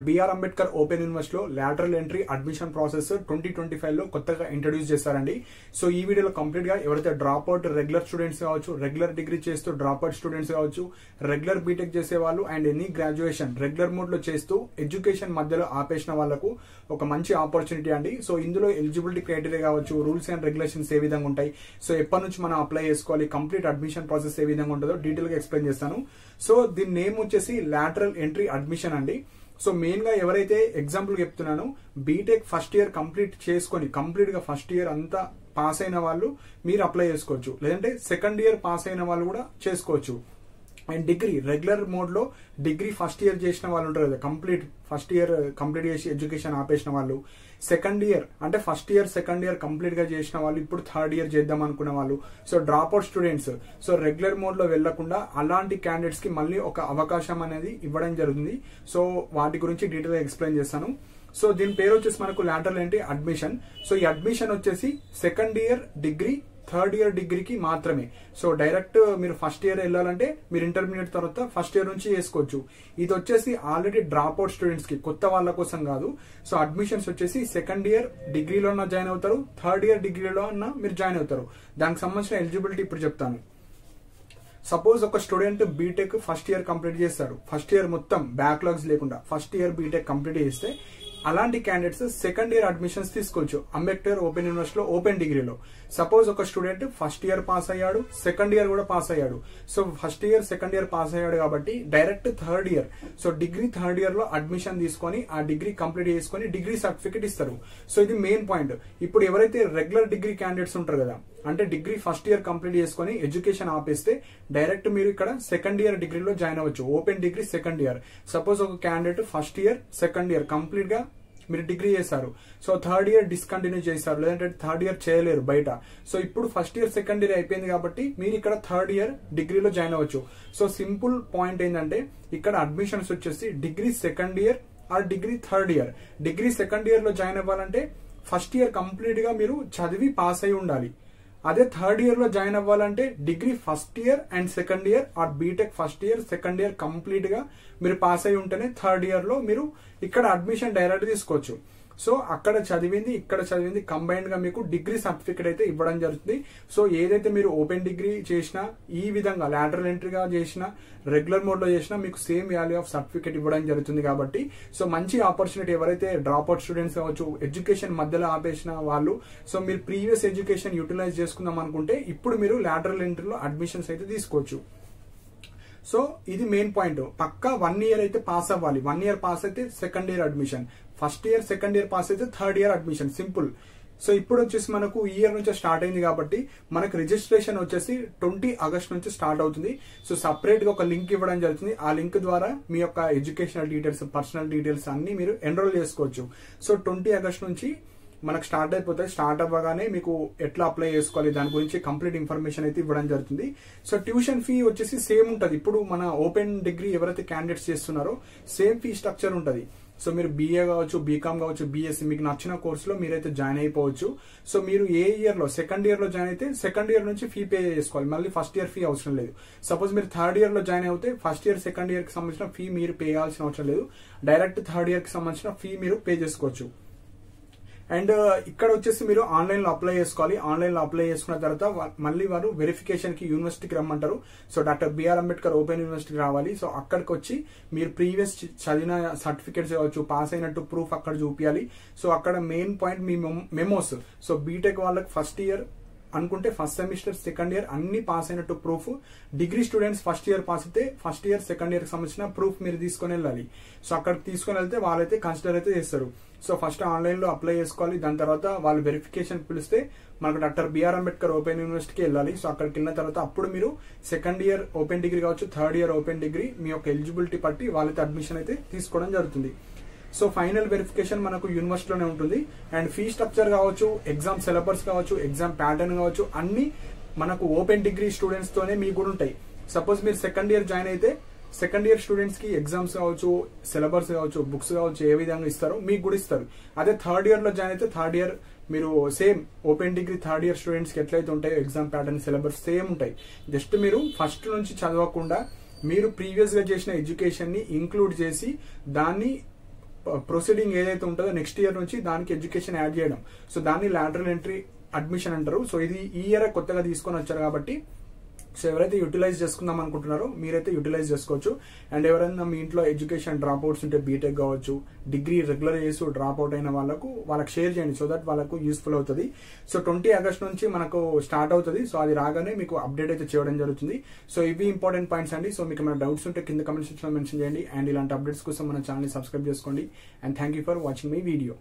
BR Ambedkar open యూనివర్సిటీలో lateral entry admission process 2025 లో కొత్తగా ఇంట్రడ్యూస్ చేశారండి. సో ఈ వీడియోలో కంప్లీట్ గా ఎవరైతే డ్రాప్ అవుట్ రెగ్యులర్ స్టూడెంట్స్ కావచ్చు, రెగ్యులర్ డిగ్రీ చేస్తూ డ్రాప్ అవుట్ స్టూడెంట్స్ కావచ్చు, రెగ్యులర్ బీటెక్ చేసే వాళ్ళు and any graduation regular mode లో చేస్తూ ఎడ్యుకేషన్ మధ్యలో ఆపేసిన వాళ్ళకు ఒక మంచి ఆపర్చునిటీ అండి. సో ఇందులో ఎలిజిబిలిటీ క్రైటీరియా కావచ్చు, రూల్స్ అండ్ రెగ్యులేషన్స్ ఏ విధంగా ఉంటాయి, సో ఎప్పటి నుంచి మనం అప్లై చేసుకోవాలి, కంప్లీట్ అడ్మిషన్ ప్రాసెస్ ఏ విధంగా ఉంటుందో డీటెయిల్ గా ఎక్స్ప్లెయిన్ చేస్తాను. సో దీని నేమ్ వచ్చేసి లాటరల్ ఎంట్రీ అడ్మిషన్ అండి. సో మెయిన్ గా ఎవరైతే ఎగ్జాంపుల్ చెప్తున్నానో బీటెక్ ఫస్ట్ ఇయర్ కంప్లీట్ చేసుకొని కంప్లీట్ గా ఫస్ట్ ఇయర్ అంతా పాస్ అయిన వాళ్ళు మీరు అప్లై చేసుకోవచ్చు, లేదంటే సెకండ్ ఇయర్ పాస్ అయిన వాళ్ళు కూడా చేసుకోవచ్చు. అండ్ డిగ్రీ రెగ్యులర్ మోడ్ లో డిగ్రీ ఫస్ట్ ఇయర్ చేసిన వాళ్ళు ఉంటారు కదా, కంప్లీట్ ఫస్ట్ ఇయర్ కంప్లీట్ చేసి ఎడ్యుకేషన్ ఆపేసిన వాళ్ళు, సెకండ్ ఇయర్ అంటే first year second year complete గా చేసిన వాళ్ళు ఇప్పుడు థర్డ్ ఇయర్ చేద్దాం అనుకునే వాళ్ళు, so drop out students, so regular mode లో వెళ్లకుండా అలాంటి క్యాండిడేట్స్ కి మళ్ళీ ఒక అవకాశం అనేది ఇవ్వడం జరుగుతుంది. సో వాటి గురించి డీటెయిల్ గా ఎక్స్ప్లెయిన్ చేస్తాను. సో దీని పేరు వచ్చేసి మనకు లాటరల్ ఎంట్రీ అడ్మిషన్. సో ఈ అడ్మిషన్ వచ్చేసి second year degree third year డిగ్రీకి మాత్రమే. సో డైరెక్ట్ మీరు ఫస్ట్ ఇయర్ వెళ్ళాలంటే మీరు ఇంటర్మీడియట్ తర్వాత ఫస్ట్ ఇయర్ నుంచి చేసుకోవచ్చు. ఇది వచ్చేసి ఆల్రెడీ డ్రాప్ అవుట్ స్టూడెంట్స్ కి, కొత్త వాళ్ళ కోసం కాదు. సో అడ్మిషన్స్ వచ్చేసి సెకండ్ ఇయర్ డిగ్రీలో జాయిన్ అవుతారు, థర్డ్ ఇయర్ డిగ్రీలో మీరు జాయిన్ అవుతారు. దానికి సంబంధించిన ఎలిజిబిలిటీ ఇప్పుడు చెప్తాను. సపోజ్ ఒక student BTech first year complete చేస్తాడు, ఫస్ట్ ఇయర్ మొత్తం బ్యాక్లాగ్స్ లేకుండా ఫస్ట్ ఇయర్ బీటెక్ కంప్లీట్ చేస్తే అలాంటి క్యాండిడేట్స్ సెకండ్ ఇయర్ అడ్మిషన్స్ తీసుకోవచ్చు అంబేద్కర్ ఓపెన్ యూనివర్సిటీలో ఓపెన్ డిగ్రీలో. సపోజ్ ఒక స్టూడెంట్ ఫస్ట్ ఇయర్ పాస్ అయ్యాడు, సెకండ్ ఇయర్ కూడా పాస్ అయ్యాడు. So first year second year pass అయ్యాడు కాబట్టి direct third year, so degree third year లో అడ్మిషన్ తీసుకొని ఆ డిగ్రీ కంప్లీట్ చేసుకొని డిగ్రీ సర్టిఫికేట్ ఇస్తారు. సో ఇది మెయిన్ పాయింట్. ఇప్పుడు ఎవరైతే రెగ్యులర్ డిగ్రీ క్యాండిడేట్స్ ఉంటారు కదా, అంటే డిగ్రీ ఫస్ట్ ఇయర్ కంప్లీట్ చేసుకొని ఎడ్యుకేషన్ ఆపేస్తే డైరెక్ట్ మీరు ఇక్కడ సెకండ్ ఇయర్ డిగ్రీలో జాయిన్ అవ్వచ్చు, open degree second year. Suppose ఒక candidate first year second year complete గా మీరు డిగ్రీ చేశారు, సో థర్డ్ ఇయర్ డిస్కంటిన్యూ చేశారు, లేదంటే థర్డ్ ఇయర్ చేయలేరు బయట. సో ఇప్పుడు ఫస్ట్ ఇయర్ సెకండ్ ఇయర్ అయిపోయింది కాబట్టి మీరు ఇక్కడ థర్డ్ ఇయర్ డిగ్రీలో జాయిన్ అవ్వచ్చు. సో సింపుల్ పాయింట్ ఏంటంటే ఇక్కడ అడ్మిషన్స్ వచ్చేసి degree second year or degree third year. Degree second year లో జాయిన్ అవ్వాలంటే ఫస్ట్ ఇయర్ కంప్లీట్ గా మీరు చదివి పాస్ అయి ఉండాలి. అదే థర్డ్ ఇయర్ లో జాయిన్ అవ్వాలంటే degree first year and second year or BTech first year second year complete గా మీరు పాస్ అయి ఉంటేనే థర్డ్ ఇయర్ లో మీరు ఇక్కడ అడ్మిషన్ డైరెక్ట్ తీసుకోవచ్చు. సో అక్కడ చదివింది ఇక్కడ చదివింది కంబైన్డ్ గా మీకు డిగ్రీ సర్టిఫికేట్ అయితే ఇవ్వడం జరుగుతుంది. సో ఏదైతే మీరు ఓపెన్ డిగ్రీ చేసినా, ఈ విధంగా లాటరల్ ఎంట్రీగా చేసినా, రెగ్యులర్ మోడ్ లో చేసినా మీకు సేమ్ వాల్యూ ఆఫ్ సర్టిఫికేట్ ఇవ్వడం జరుగుతుంది. కాబట్టి సో మంచి ఆపర్చునిటీ. ఎవరైతే డ్రాప్ అవుట్ స్టూడెంట్స్ కావచ్చు, ఎడ్యుకేషన్ మధ్యలో ఆపేసిన వాళ్ళు, సో మీరు ప్రీవియస్ ఎడ్యుకేషన్ యూటిలైజ్ చేసుకుందాం అనుకుంటే ఇప్పుడు మీరు లాటరల్ ఎంట్రీలో అడ్మిషన్స్ అయితే తీసుకోవచ్చు. సో ఇది మెయిన్ పాయింట్. పక్కా 1 ఇయర్ అయితే పాస్ అవ్వాలి. 1 ఇయర్ పాస్ అయితే second year admission, first year second year pass అయితే third year admission, simple. So ఇప్పుడు వచ్చేసి మనకు ఈ ఇయర్ నుంచి స్టార్ట్ అయింది కాబట్టి మనకు రిజిస్ట్రేషన్ వచ్చేసి 20 ఆగస్ట్ నుంచి స్టార్ట్ అవుతుంది. సో సపరేట్ గా ఒక లింక్ ఇవ్వడం జరుగుతుంది. ఆ లింక్ ద్వారా మీ యొక్క ఎడ్యుకేషనల్ డీటెయిల్స్, పర్సనల్ డీటెయిల్స్ అన్ని మీరు ఎన్రోల్ చేసుకోవచ్చు. సో 20 ఆగస్ట్ నుంచి మనకు స్టార్ట్ అయిపోతాయి. స్టార్ట్ అవ్వగానే మీకు ఎట్లా అప్లై చేసుకోవాలి దాని గురించి కంప్లీట్ ఇన్ఫర్మేషన్ అయితే ఇవ్వడం జరుగుతుంది. సో ట్యూషన్ ఫీ వచ్చేసి సేమ్ ఉంటుంది. ఇప్పుడు మన ఓపెన్ డిగ్రీ ఎవరైతే క్యాండిడేట్స్ చేస్తున్నారో సేమ్ ఫీ స్ట్రక్చర్ ఉంటుంది. సో మీరు బీఏ కావచ్చు, బీకామ్ కావచ్చు, బీఎస్సీ మీకు నచ్చిన కోర్సులో మీరైతే జాయిన్ అయిపోవచ్చు. సో మీరు ఏ ఇయర్ లో సెకండ్ ఇయర్ లో జాయిన్ అయితే సెకండ్ ఇయర్ నుంచి ఫీ పే చేసుకోవాలి, మళ్ళీ ఫస్ట్ ఇయర్ ఫీ అవసరం లేదు. సపోజ్ మీరు థర్డ్ ఇయర్ లో జాయిన్ అయితే ఫస్ట్ ఇయర్ సెకండ్ ఇయర్ కి సంబంధించిన ఫీ మీరు పే చేయాల్సిన అవసరం లేదు, డైరెక్ట్ థర్డ్ ఇయర్ కి సంబంధించిన ఫీ మీరు పే చేసుకోవచ్చు. అండ్ ఇక్కడ వచ్చేసి మీరు ఆన్లైన్ లో అప్లై చేసుకోవాలి. ఆన్లైన్ లో అప్లై చేసుకున్న తర్వాత మళ్ళీ వారు వెరిఫికేషన్ కి యూనివర్సిటీకి రమ్మంటారు. So doctor BR Ambedkar open యూనివర్సిటీకి రావాలి. సో అక్కడికి వచ్చి మీరు ప్రీవియస్ చదివిన సర్టిఫికేట్స్ కావచ్చు, పాస్ అయినట్టు ప్రూఫ్ అక్కడ చూపించాలి. సో అక్కడ మెయిన్ పాయింట్ మీ మెమోస్. సో బీటెక్ వాళ్ళకి ఫస్ట్ ఇయర్ అనుకుంటే ఫస్ట్ సెమిస్టర్ సెకండ్ ఇయర్ అన్ని పాస్ అయినట్టు proof, degree students first year pass అయితే ఫస్ట్ ఇయర్ సెకండ్ ఇయర్ కి సంబంధించిన ప్రూఫ్ మీరు తీసుకొని వెళ్ళాలి. సో అక్కడికి తీసుకొని వెళ్తే వాళ్ళైతే కన్సిడర్ అయితే చేస్తారు. సో ఫస్ట్ ఆన్లైన్ లో అప్లై చేసుకోవాలి. దాని తర్వాత వాళ్ళు వెరిఫికేషన్ పిలిస్తే మనకు డాక్టర్ బిఆర్ అంబేద్కర్ ఓపెన్ యూనివర్సిటీకి వెళ్ళాలి. సో అక్కడికి వెళ్ళిన తర్వాత అప్పుడు మీరు సెకండ్ ఇయర్ ఓపెన్ డిగ్రీ కావచ్చు, థర్డ్ ఇయర్ ఓపెన్ డిగ్రీ మీ యొక్క ఎలిజిబిలిటీ బట్టి వాళ్ళైతే అడ్మిషన్ అయితే తీసుకోవడం జరుగుతుంది. సో ఫైనల్ వెరిఫికేషన్ మనకు యూనివర్సిటీలోనే ఉంటుంది. అండ్ ఫీ స్ట్రక్చర్ కావచ్చు, ఎగ్జామ్ సిలబస్ కావచ్చు, ఎగ్జామ్ ప్యాటర్న్ కావచ్చు, అన్ని మనకు ఓపెన్ డిగ్రీ స్టూడెంట్స్ తోనే మీకు కూడా ఉంటాయి. సపోజ్ మీరు సెకండ్ ఇయర్ జాయిన్ అయితే సెకండ్ ఇయర్ స్టూడెంట్స్ కి ఎగ్జామ్స్ కావచ్చు, సిలబస్ కావచ్చు, బుక్స్ కావచ్చు, ఏ విధంగా ఇస్తారో మీకు కూడా ఇస్తారు. అదే థర్డ్ ఇయర్ లో జాయిన్ అయితే థర్డ్ ఇయర్ మీరు same open degree third year students కి ఎట్లయితే ఉంటాయో ఎగ్జామ్ ప్యాటర్న్, సిలబస్ సేమ్ ఉంటాయి. జస్ట్ మీరు ఫస్ట్ నుంచి చదవకుండా మీరు ప్రీవియస్ గా చేసిన ఎడ్యుకేషన్ ని ఇంక్లూడ్ చేసి దాన్ని ప్రొసీడింగ్ ఏదైతే ఉంటుందో నెక్స్ట్ ఇయర్ నుంచి దానికి ఎడ్యుకేషన్ యాడ్ చేయడం. సో దాన్ని లాటరల్ ఎంట్రీ అడ్మిషన్ అంటారు. సో ఇది ఈ ఇయర్ కొత్తగా తీసుకొని వచ్చారు కాబట్టి సో ఎవరైతే యూటిలైజ్ చేసుకుందాం అనుకుంటున్నారో మీరైతే యూటిలైజ్ చేసుకోవచ్చు. అండ్ ఎవరైనా మీ ఇంట్లో ఎడ్యుకేషన్ డ్రాప్ అవుట్స్ ఉంటే బీటెక్ కావచ్చు, డిగ్రీ రెగ్యులర్ చేసి డ్రాప్ అవుట్ అయిన వాళ్ళకు షేర్ చేయండి. సో దట్ వాళ్ళకు యూస్ఫుల్ అవుతుంది. సో 20 ఆగస్ట్ నుంచి మనకు స్టార్ట్ అవుతుంది. సో అది రాగానే మీకు అప్డేట్ అయితే చేయడం జరుగుతుంది. సో ఇవి ఇంపార్టెంట్ పాయింట్స్ అండి. సో మీకు ఏమైనా డౌట్స్ ఉంటే కింద కమెంట్ సెక్షన్ లో మెన్షన్ చేయండి. అండ్ ఇలాంటి అప్డేట్స్ కోసం మన ఛానల్ ని సబ్స్క్రైబ్ చేసుకోండి. And thank you for watching my video.